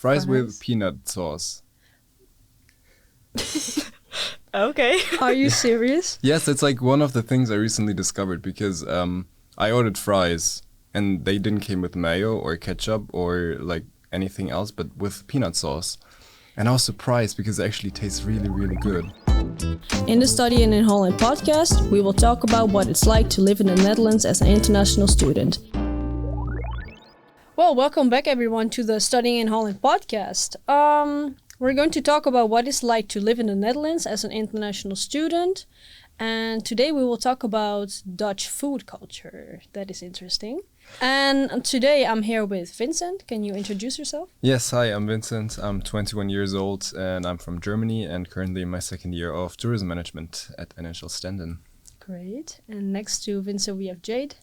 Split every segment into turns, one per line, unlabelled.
Fries with peanut sauce.
Okay.
Are you serious?
Yes, it's like one of the things I recently discovered because I ordered fries and they didn't came with mayo or ketchup or like anything else, but with peanut sauce. And I was surprised because it actually tastes really, really good.
In the Studying in Holland podcast, we will talk about what it's like to live in the Netherlands as an international student. Well, welcome back everyone to the Studying in Holland podcast. We're going to talk about what it's like to live in the Netherlands as an international student. And today we will talk about Dutch food culture. That is interesting. And today I'm here with Vincent. Can you introduce yourself?
Yes, hi, I'm Vincent. I'm 21 years old and I'm from Germany and currently in my second year of tourism management at NHL Stenden.
Great. And next to Vincent we have Jade.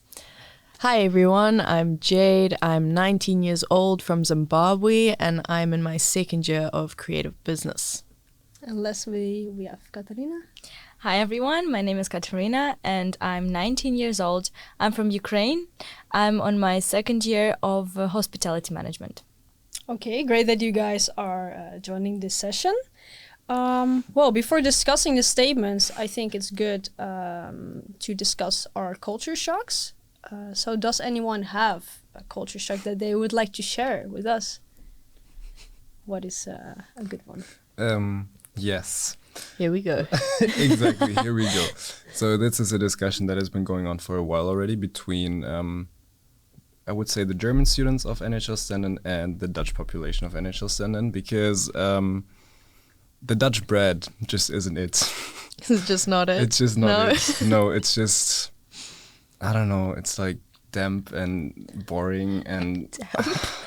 Hi everyone, I'm Jade. I'm 19 years old from Zimbabwe and I'm in my second year of creative business.
And lastly we have Kataryna.
Hi everyone, my name is Kataryna and I'm 19 years old. I'm from Ukraine. I'm on my second year of hospitality management.
Okay, great that you guys are joining this session. Well, before discussing the statements, I think it's good to discuss our culture shocks. So does anyone have a culture shock that they would like to share with us? What is a good one?
Yes.
Here we go.
Exactly, here we go. So this is a discussion that has been going on for a while already between, I would say, the German students of NHL Stenden and the Dutch population of NHL Stenden, because the Dutch bread just isn't it.
It's just not it.
It's just not it. No, it's just, I don't know, it's like damp and boring and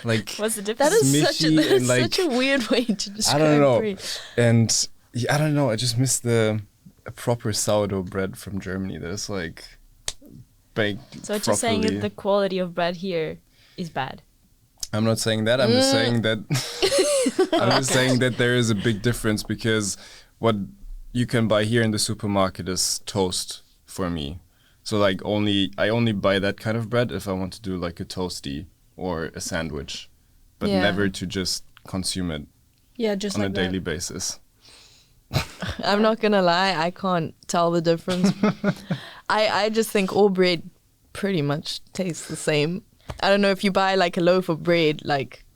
like
What's the difference?
That is
smishy
such a weird way to describe
I don't know.
bread.
And yeah, I don't know, I just miss the proper sourdough bread from Germany that is like baked
So what you're saying
properly.
is the quality of bread here is bad.
I'm not saying that, I'm just saying that I'm just saying that there is a big difference because what you can buy here in the supermarket is toast for me. So like I only buy that kind of bread if I want to do like a toasty or a sandwich, but
Yeah.
never to just consume it
Yeah, just
on
like
a daily
that.
basis.
I'm not gonna lie, I can't tell the difference. I just think all bread pretty much tastes the same. I don't know if you buy like a loaf of bread, like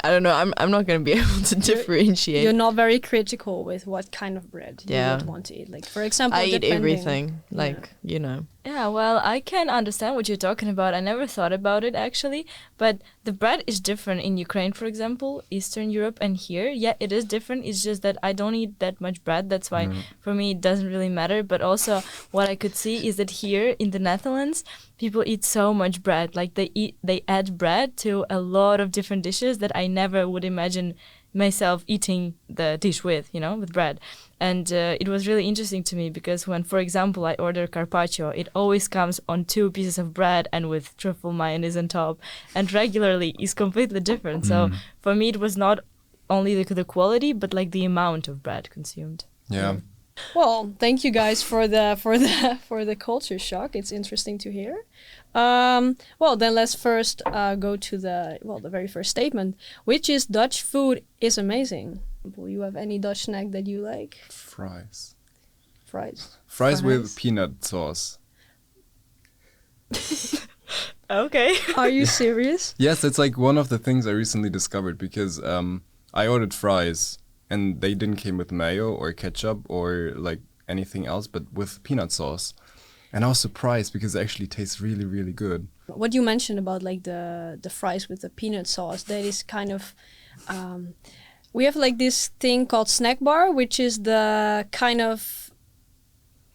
I don't know, I'm not gonna be able to differentiate.
You're not very critical with what kind of bread you
Yeah.
would want to eat. Like for example,
I eat
depending-
everything, like, you know.
Yeah, well, I can understand what you're talking about. I never thought about it actually, but the bread is different in Ukraine, for example, Eastern Europe, and here. Yeah, it is different. It's just that I don't eat that much bread. That's why for me it doesn't really matter. But also what I could see is that here in the Netherlands, people eat so much bread. Like they add bread to a lot of different dishes that I never would imagine myself eating the dish with, with bread. And it was really interesting to me because when, for example, I order carpaccio, it always comes on 2 pieces of bread and with truffle mayonnaise on top, and regularly is completely different. So for me, it was not only the quality, but like the amount of bread consumed.
Yeah.
Well, thank you guys for the culture shock. It's interesting to hear. Well, then let's first go to the very first statement, which is Dutch food is amazing. Do you have any Dutch snack that you like?
Fries.
Fries.
With peanut sauce.
Okay.
Are you serious?
Yes, it's like one of the things I recently discovered because I ordered fries and they didn't came with mayo or ketchup or like anything else, but with peanut sauce. And I was surprised because it actually tastes really, really good.
What you mentioned about like the fries with the peanut sauce, that is kind of we have like this thing called snack bar, which is the kind of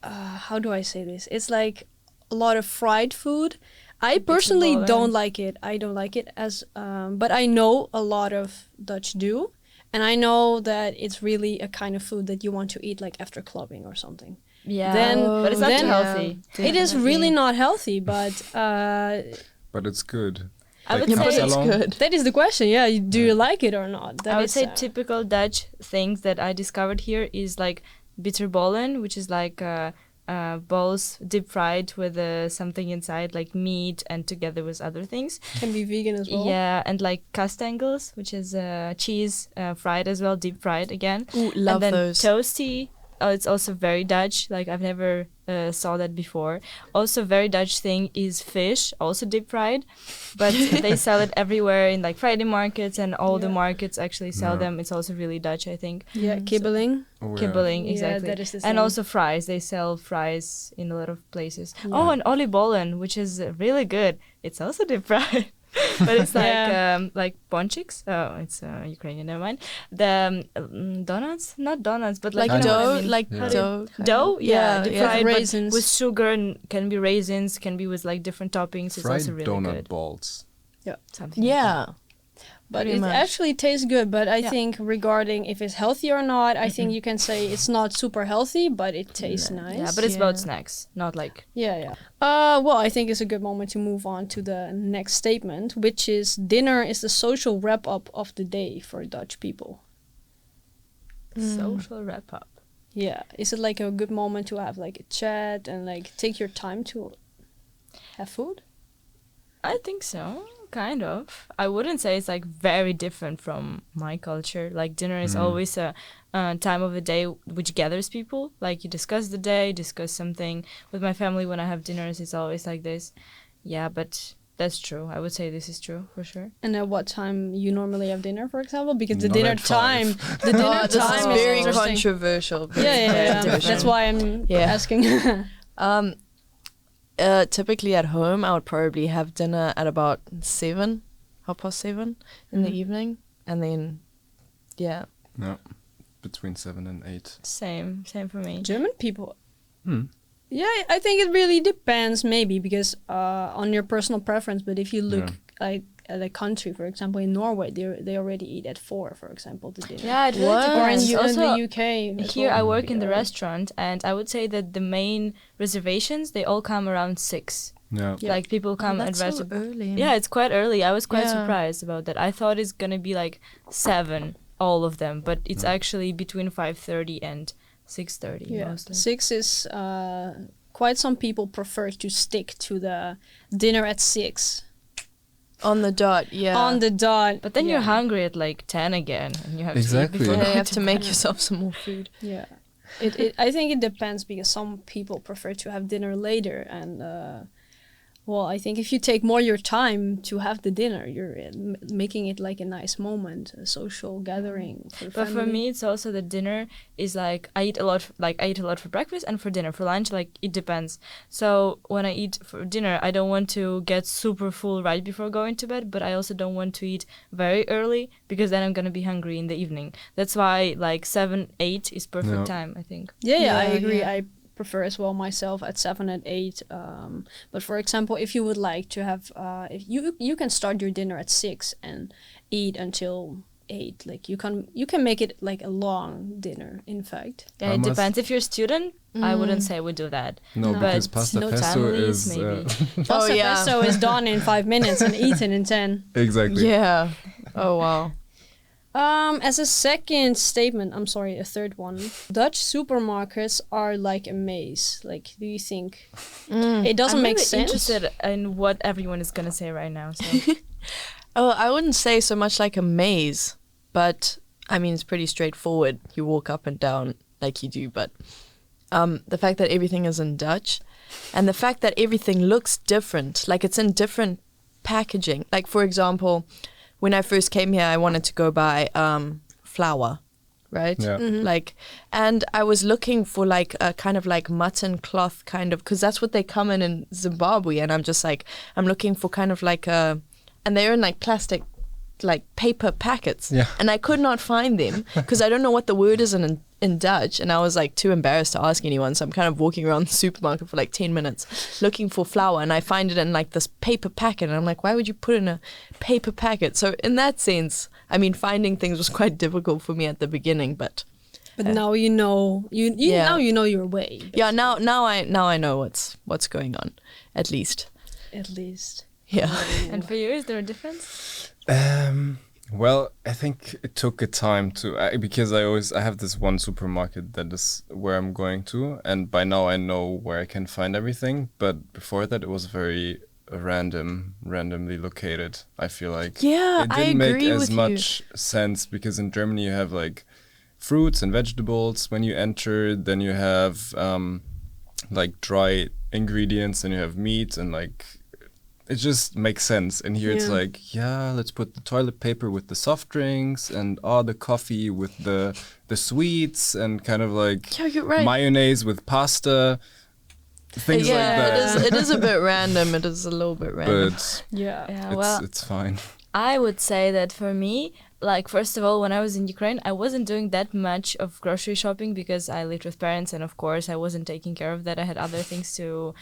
how do I say this? It's like a lot of fried food. I personally don't like it. I don't like it as but I know a lot of Dutch do, and I know that it's really a kind of food that you want to eat like after clubbing or something.
Yeah,
But
it's not too healthy.
It is really not healthy, but
But it's good.
I would
Like
say
It's
kapsalon.
good.
that is the question. Yeah, do you like it or not? That
I would
is,
say typical Dutch things that I discovered here is like bitterballen, which is like balls deep fried with something inside, like meat, and together with other things.
Can be vegan as well.
Yeah, and like kastengels, which is cheese fried as well, deep fried again.
Ooh, love
and then
those.
Toasty. It's also very Dutch. Like I've never saw that before. Also, very Dutch thing is fish, also deep fried, but they sell it everywhere in like Friday markets, and all the markets actually sell them. It's also really Dutch, I think.
Yeah, kibbeling.
Kibbeling, exactly.
Yeah, that is the same.
And also fries. They sell fries in a lot of places.
Yeah.
Oh, and oliebollen, which is really good. It's also deep fried. But it's like ponchiks. Oh, it's Ukrainian. Never mind. The donuts, not donuts, but like,
Like
you know
dough,
what I mean.
like
How
dough.
Dough, yeah, deep fried, but
raisins.
with sugar, and can be raisins, can be with like different toppings. It's
Fried
also really
donut
good.
balls.
Something like
Yeah.
But
Pretty
it
much.
actually tastes good. But I
Yeah.
think regarding if it's healthy or not, I think you can say it's not super healthy, but it tastes
that.
nice.
Yeah, but it's
Yeah.
about snacks, not like
Yeah. Well, I think it's a good moment to move on to the next statement, which is dinner is the social wrap up of the day for Dutch people.
social wrap up.
Yeah. Is it like a good moment to have like a chat and like take your time to have food?
I think so, kind of. I wouldn't say it's like very different from my culture. Like dinner is always a time of the day which gathers people. Like you discuss the day, discuss something. With my family, when I have dinners, it's always like this. Yeah, but that's true. I would say this is true for sure.
And at what time you normally have dinner, for example? Because the
Not
dinner
at 5.
time, the dinner
Oh, this is
time
very
interesting.
controversial.
Yeah. That's why I'm
Yeah.
asking.
Typically at home, I would probably have dinner at about 7, 7:30 in the evening, and then, yeah.
No, between 7 and 8.
Same for me.
German people.
Hmm.
Yeah, I think it really depends, maybe because on your personal preference. But if you look like at a country, for example, in Norway, they already eat at 4, for example, the dinner.
Yeah, it really
What?
Or in,
depends.
in
Also,
the UK. as
here
well.
I work in the
Yeah.
restaurant, and I would say that the main reservations, they all come around 6.
Yeah.
Yeah.
Like people come and
That's so
rest.
early.
Yeah, it's quite early. I was quite
Yeah.
surprised about that. I thought it's gonna be like 7, all of them, but it's actually between 5:30 and 6:30
Yeah,
mostly.
6 is quite some people prefer to stick to the dinner at 6
On the dot, yeah.
on the dot.
But then
yeah.
you're hungry at like 10 again, and you have
Exactly.
to eat before
Yeah, you
going
have to make yourself some more food.
Yeah, I think it depends because some people prefer to have dinner later, and well, I think if you take more your time to have the dinner, you're making it like a nice moment, a social gathering for the
But for
family.
me, it's also the dinner is like I eat a lot for breakfast and for dinner. For lunch, like it depends. So when I eat for dinner, I don't want to get super full right before going to bed, but I also don't want to eat very early because then I'm gonna be hungry in the evening. That's why like 7, 8 is perfect
Yeah.
time, I think.
Yeah, I
Yeah,
agree.
yeah.
I prefer as well myself at 7 and 8. But for example, if you would like to have, if you can start your dinner at 6 and eat until 8. Like you can make it like a long dinner. In fact,
Yeah,
I
it
must-
depends. If you're a student, I wouldn't say we do that.
No,
No.
because
But
pasta
no
pesto
families,
is
maybe.
pasta
yeah.
pesto is done in 5 minutes and eaten in 10.
exactly.
Yeah. Oh, wow.
As a second statement, I'm sorry, a third one. Dutch supermarkets are like a maze. Like, do you think it doesn't
I'm
make
really
sense?
interested in what everyone is gonna say right now. So.
Oh, I wouldn't say so much like a maze, but I mean, it's pretty straightforward. You walk up and down like you do, but the fact that everything is in Dutch and the fact that everything looks different, like it's in different packaging. Like, for example, when I first came here, I wanted to go buy flour, right?
Yeah.
Like, and I was looking for like a kind of like mutton cloth kind of, because that's what they come in Zimbabwe. And I'm just like, I'm looking for kind of like a, and they're in like plastic, like paper packets.
Yeah.
And I could not find them because I don't know what the word is in Dutch. And I was like too embarrassed to ask anyone. So I'm kind of walking around the supermarket for like 10 minutes looking for flour. And I find it in like this paper packet. And I'm like, why would you put it in a paper packet? So in that sense, I mean, finding things was quite difficult for me at the beginning, but
now you know
Yeah.
now you know your way.
yeah, now I know what's going on, at least.
At least.
Yeah.
And for you, is there a difference?
Well, I think it took a time because I have this one supermarket that is where I'm going to, and by now I know where I can find everything. But before that, it was very randomly located. I feel like
Yeah,
it
I
didn't make
agree
as
with you.
much sense because in Germany you have like fruits and vegetables when you enter. Then you have like dry ingredients, and you have meat, and like it just makes sense. And here it's
Yeah.
like, yeah, let's put the toilet paper with the soft drinks, and the coffee with the sweets, and kind of like
Yeah, you're right.
mayonnaise with pasta, things like that.
It is a bit random. It is a little bit random.
But
Yeah.
Yeah, well,
it's fine.
I would say that for me, like, first of all, when I was in Ukraine, I wasn't doing that much of grocery shopping because I lived with parents, and of course I wasn't taking care of that. I had other things to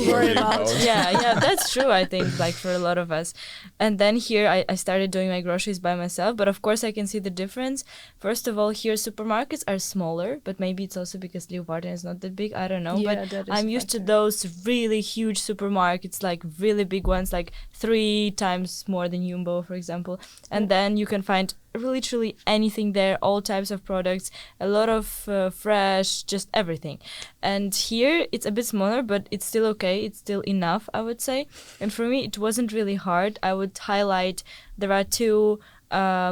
Worry about.
yeah, that's true, I think, like for a lot of us. And then here I started doing my groceries by myself, but of course I can see the difference. First of all, here supermarkets are smaller, but maybe it's also because Leeuwarden is not that big, I don't know.
Yeah,
but
that is
I'm
a
used to
factor.
those really huge supermarkets, like really big ones, like 3 times more than Jumbo, for example. And then you can find literally anything there, all types of products, a lot of fresh, just everything. And here it's a bit smaller, but it's still okay. It's still enough, I would say. And for me, it wasn't really hard. I would highlight there are 2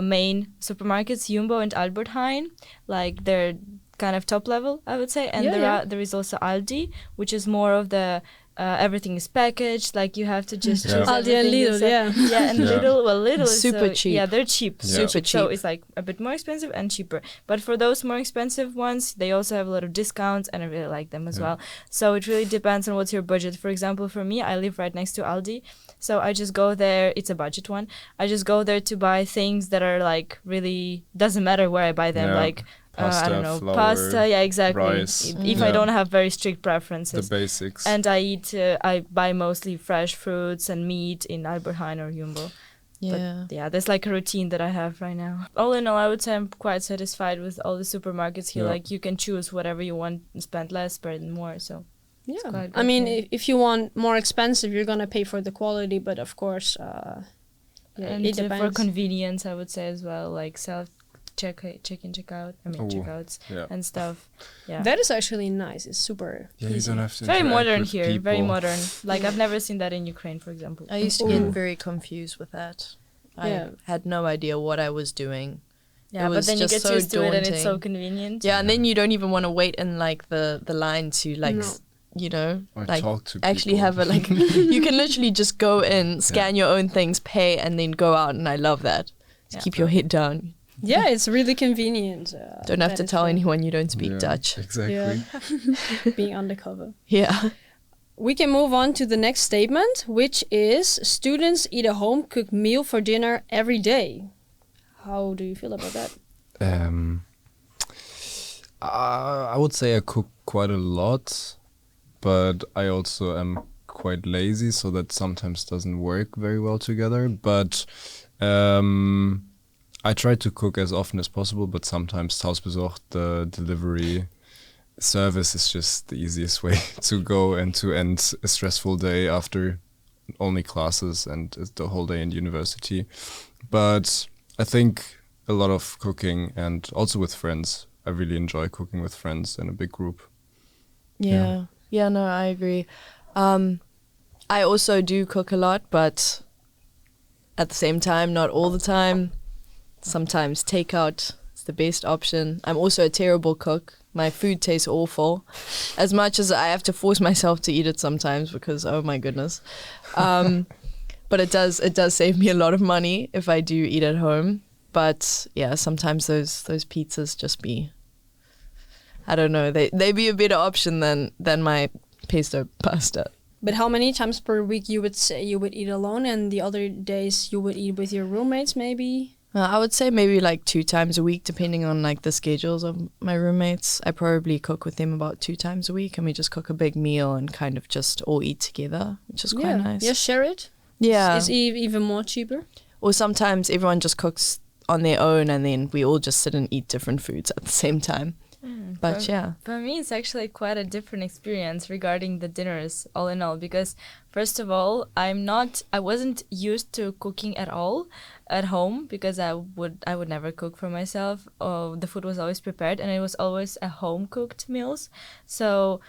main supermarkets, Jumbo and Albert Heijn. Like they're kind of top level, I would say. And there is also Aldi, which is more of the everything is packaged, like you have to just choose
Aldi and
everything
Lidl,
yourself.
yeah.
Yeah, and
Yeah.
Lidl is
Super
so,
cheap.
yeah, they're cheap,
Yeah.
Super
So
cheap.
it's like a bit more expensive and cheaper. But for those more expensive ones, they also have a lot of discounts, and I really like them as well. So it really depends on what's your budget. For example, for me, I live right next to Aldi, so I just go there. It's a budget one. I just go there to buy things that are like really doesn't matter where I buy them,
Yeah.
like. I
Pasta,
don't know,
flour,
pasta, yeah, exactly.
rice.
If I
Yeah.
don't have very strict
The
preferences.
basics.
And I buy mostly fresh fruits and meat in Albert Heijn or Jumbo.
Yeah.
Yeah, that's like a routine that I have right now. All in all, I would say I'm quite satisfied with all the supermarkets here.
Yeah.
Like, you can choose whatever you want, spend less, spend more. So
Yeah.
quite
I
good,
mean,
yeah.
if you want more expensive, you're gonna pay for the quality, but of course, yeah,
and
it
for
depends.
convenience, I would say as well, like check-in, check-out. I mean,
Ooh,
checkouts
yeah.
and stuff. Yeah.
That is actually nice. It's super.
Yeah, you
easy.
don't have to.
Very
interact
modern
with
here, very
people.
modern. Like, I've never seen that in Ukraine, for example.
I used to get very confused with that.
Yeah.
I had no idea what I was doing.
Yeah,
It
but
was
then you
just
get
so
used to it and it's so
daunting.
convenient.
Yeah, and then you don't even want to wait in like the line to like
No.
you know,
Or
like
talk to
actually
people.
have a like you can literally just go in, scan your own things, pay, and then go out, and I love that. Just
Yeah.
keep your head down.
Yeah, it's really convenient.
Don't have
that
to
is
tell
the-
anyone you don't speak
Yeah,
Dutch.
Exactly.
Yeah. Being undercover.
Yeah.
We can move on to the next statement, which is students eat a home-cooked meal for dinner every day. How do you feel about that?
I would say I cook quite a lot, but I also am quite lazy, so that sometimes doesn't work very well together. But I try to cook as often as possible, but sometimes Hausbesuch, the delivery service, is just the easiest way to go and to end a stressful day after only classes and the whole day in university. But I think a lot of cooking, and also with friends. I really enjoy cooking with friends in a big group.
Yeah. Yeah, no, I agree. I also do cook a lot, but at the same time, not all the time. Sometimes takeout is the best option. I'm also a terrible cook. My food tastes awful. As much as I have to force myself to eat it sometimes because, oh my goodness. But it does save me a lot of money if I do eat at home. But yeah, sometimes those pizzas just be, I don't know, they be a better option than my pesto pasta.
But how many times per week you would say you would eat alone, and the other days you would eat with your roommates, maybe?
I would say maybe like 2 times a week, depending on like the schedules of my roommates. I probably cook with them about 2 times a week, and we just cook a big meal and kind of just all eat together, which is quite nice.
Yeah, share it.
Yeah.
It's even more cheaper.
Or sometimes everyone just cooks on their own, and then we all just sit and eat different foods at the same time. But yeah.
For me, it's actually quite a different experience regarding the dinners, all in all, because first of all, I wasn't used to cooking at all at home because I would never cook for myself. The food was always prepared, and it was always a home cooked meals. So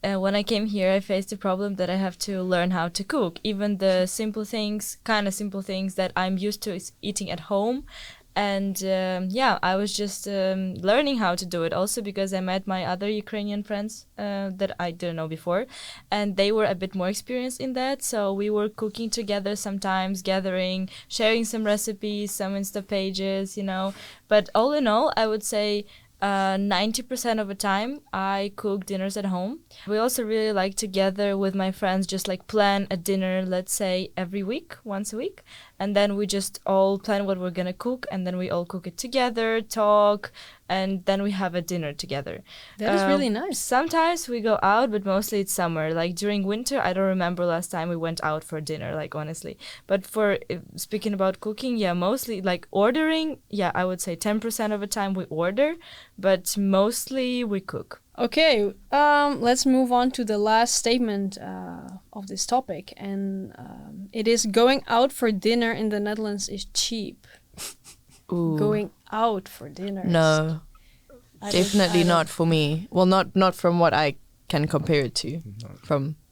when I came here, I faced the problem that I have to learn how to cook, even the simple things that I'm used to is eating at home. And I was just learning how to do it also because I met my other Ukrainian friends that I didn't know before, and they were a bit more experienced in that. So we were cooking together sometimes, gathering, sharing some recipes, some Insta pages, But all in all, I would say 90% of the time I cook dinners at home. We also really like together with my friends just like plan a dinner, let's say every week, once a week, and then we just all plan what we're gonna cook, and then we all cook it together, talk, and then we have a dinner together.
That is really nice.
Sometimes we go out, but mostly it's summer. Like during winter, I don't remember last time we went out for dinner, like honestly. But for speaking about cooking, mostly like ordering, I would say 10% of the time we order, but mostly we cook.
Okay, let's move on to the last statement of this topic, and it is going out for dinner in the Netherlands is cheap.
Ooh.
Going out for dinner.
No, definitely not for me. Well, not from what I can compare it to.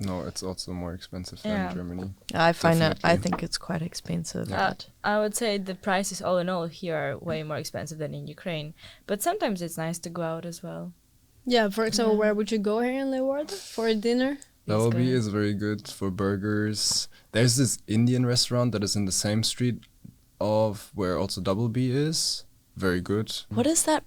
No, it's also more expensive than Germany.
I find that
Definitely.
I think it's quite expensive. But
I would say the prices all in all here are way more expensive than in Ukraine. But sometimes it's nice to go out as well.
Yeah, for example, where would you go here in Leeuwarden for a dinner?
Dalby is very good for burgers. There's this Indian restaurant that is in the same street of where also Double B is. Very good.
what is that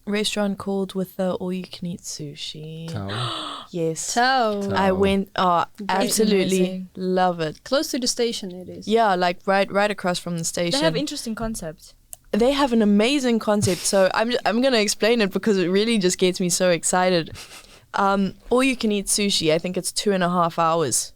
restaurant called with the all-you-can-eat sushi?
Tao.
Yes.
Tao.
I went. Absolutely
Amazing.
love it.
Close to the station it is.
Yeah, like right across from the station.
They have interesting concepts.
They have an amazing concept. So I'm gonna explain it because it really just gets me so excited. All you can eat sushi. I think it's 2.5 hours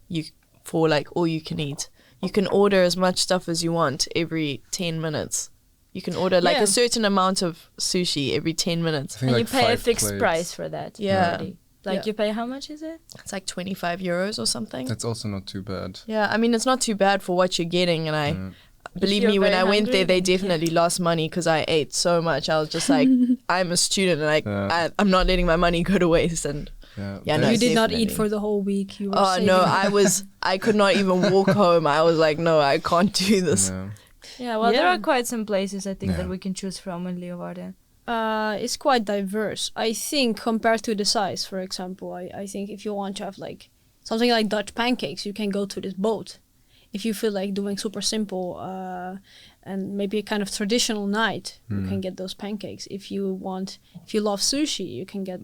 for like all you can eat. You can order as much stuff as you want every 10 minutes. You can order like a certain amount of sushi every 10 minutes.
And
like
you pay a
5
fixed
plates.
price for that.
Yeah.
already. Like you pay, how much is it?
It's like 25 euros or something.
That's also not too bad.
Yeah, I mean, it's not too bad for what you're getting. And I believe
you're
me, when
very
I went
hungry,
there, they
then
definitely lost money because I ate so much. I was just like, I'm a student and I'm not letting my money go to waste. And
Yeah,
no,
You did not
definitely.
eat for the whole week. You were
oh
saving
no,
it.
I could not even walk home. I was like, no, I can't do this.
Yeah.
Yeah, well, there
Yeah.
are quite some places I think that
Yeah.
we can choose from in Leeuwarden.
It's quite diverse. I think compared to the size, for example, I think if you want to have like something like Dutch pancakes, you can go to this boat. If you feel like doing super simple and maybe a kind of traditional night, you can get those pancakes. If you love sushi, you can get,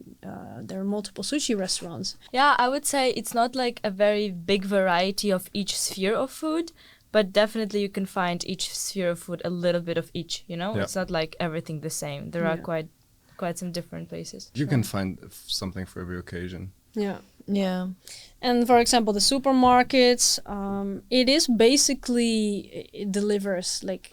there are multiple sushi restaurants.
Yeah, I would say it's not like a very big variety of each sphere of food, but definitely you can find each sphere of food a little bit of each,
Yeah.
It's not like everything the same. There are quite some different places.
You can find something for every occasion.
Yeah.
Yeah.
And for example, the supermarkets, it is basically, it delivers like,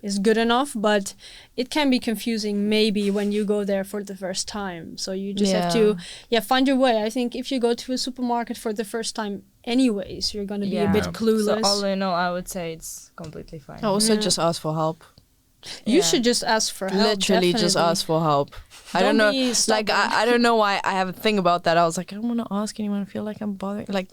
it's good enough, but it can be confusing maybe when you go there for the first time. So you just have to, find your way. I think if you go to a supermarket for the first time anyways, you're going to be a bit
Yeah.
clueless.
So all in all, I would say it's completely fine.
Also,
Yeah.
just ask for help.
You should just ask for help.
Literally, just
definitely.
ask for help. I don't know.
be
Like,
stubborn.
I don't know why I have a thing about that. I was like, I don't want to ask anyone. I feel like I'm bothering. Like,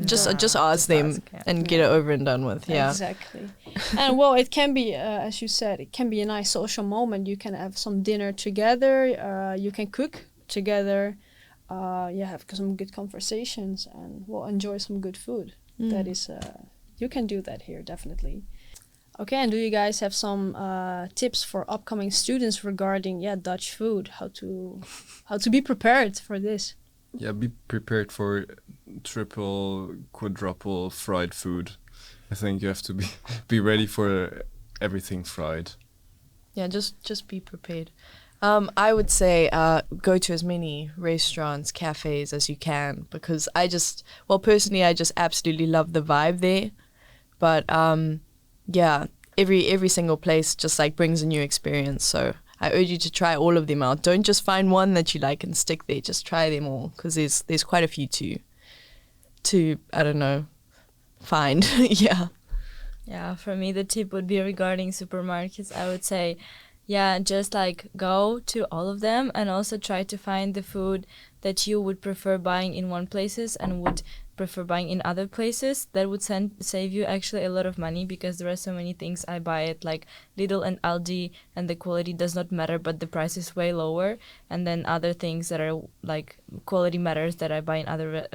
just ask them
ask, yeah.
and get it over and done with. Yeah.
Exactly. And well, it can be, as you said, it can be a nice social moment. You can have some dinner together. You can cook together. Have some good conversations and enjoy some good food. That is, you can do that here, definitely. Okay, and do you guys have some tips for upcoming students regarding Dutch food? How to be prepared for this?
Yeah, be prepared for triple, quadruple fried food. I think you have to be ready for everything fried.
Yeah, just be prepared. I would say go to as many restaurants, cafes as you can because personally, I just absolutely love the vibe there. But every single place just like brings a new experience. So I urge you to try all of them out. Don't just find one that you like and stick there. Just try them all, because there's quite a few to I don't know, find. Yeah.
Yeah, for me the tip would be regarding supermarkets. I would say, yeah, just like go to all of them and also try to find the food that you would prefer buying in one places and would prefer buying in other places. That would save you actually a lot of money, because there are so many things I buy at like Lidl and Aldi and the quality does not matter, but the price is way lower. And then other things that are like quality matters that I buy in other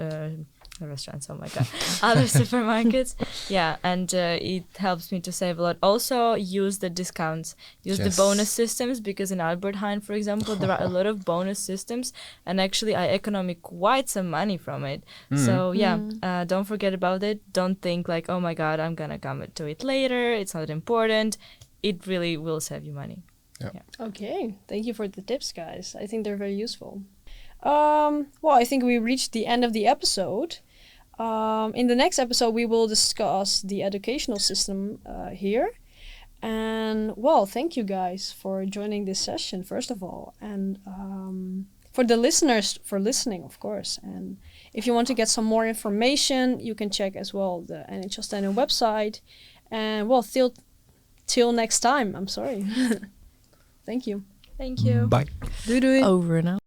restaurants, oh my god, other supermarkets. Yeah, and it helps me to save a lot. Also use the discounts, use the bonus systems, because in Albert Heijn, for example, there are a lot of bonus systems, and actually I economic quite some money from it. So yeah, don't forget about it. Don't think like, oh my god, I'm gonna come to it later, it's not important. It really will save you money.
Yeah.
Okay, thank you for the tips, guys. I think they're very useful. Well, I think we reached the end of the episode. In the next episode, we will discuss the educational system here. And, well, thank you guys for joining this session, first of all. And for the listeners, for listening, of course. And if you want to get some more information, you can check as well the NHL Stenden website. And, well, till next time. I'm sorry. Thank you.
Thank you.
Bye.
Doei doei. Over and out.